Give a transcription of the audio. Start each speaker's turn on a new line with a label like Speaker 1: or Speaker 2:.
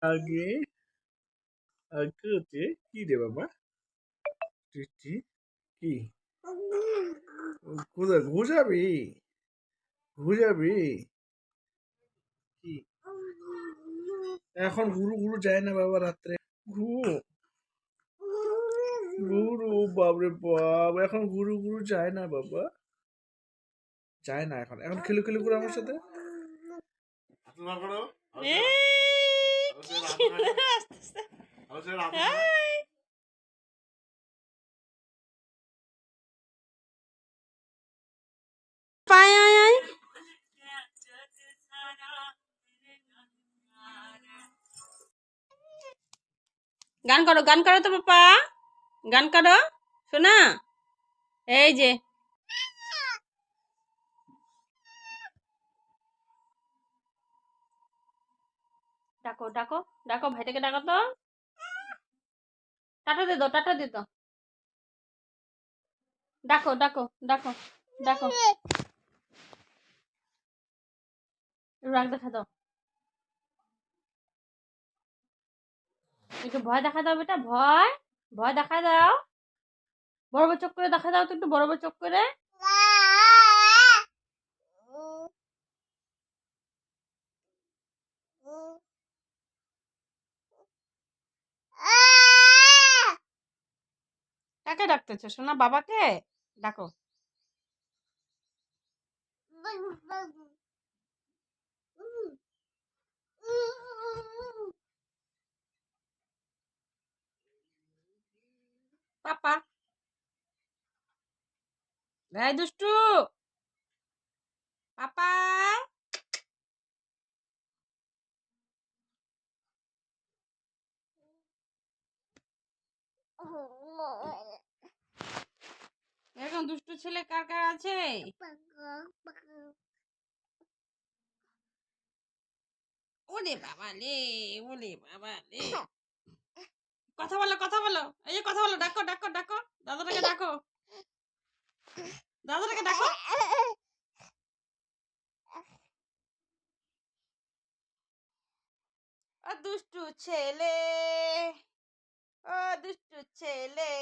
Speaker 1: আগে আগে হচ্ছে কি রে বাবা? টিটি কি? কোথায় ঘুষাবি? ঘুষাবি কি? এখন গুরু গুরু যায় না বাবা রাত্রে। গুরু গুরু বাবরে বাপ, এখন গুরু গুরু যায় না বাবা, যায় না এখন। এখন খেলু খেলু করে আমার সাথে।
Speaker 2: গান করো তো পাপা, গান করো শোনা। এই যে ডাকো ডাকো ডাকো, ভাইটাকে ডাকো তো, টাটা দে দাও, টাটা দে দাও, ডাকো ডাকো ডাকো ডাকো, রাগ দেখা দাও, একটু ভয় দেখা দাও বেটা, ভয় ভয় দেখা দাও, বড় বড় চোখ করে দেখা দাও তো, একটু বড় বড় চোখ করে। কাকে ডাকতেছো শোনা? বাবাকে ডাকো। পাপা, এই দুষ্টু পাপা। এরকম দুষ্টু ছেলে কার কার আছে? ওরে বাবা রে, ওরে বাবা রে, কথা বলো কথা বলো, এই যে কথা বলো, ডাকো ডাকো ডাকো, দাদাটাকে ডাকো, দাদাটাকে ডাকো। ও দুষ্টু ছেলে, ও দুষ্টু ছেলে।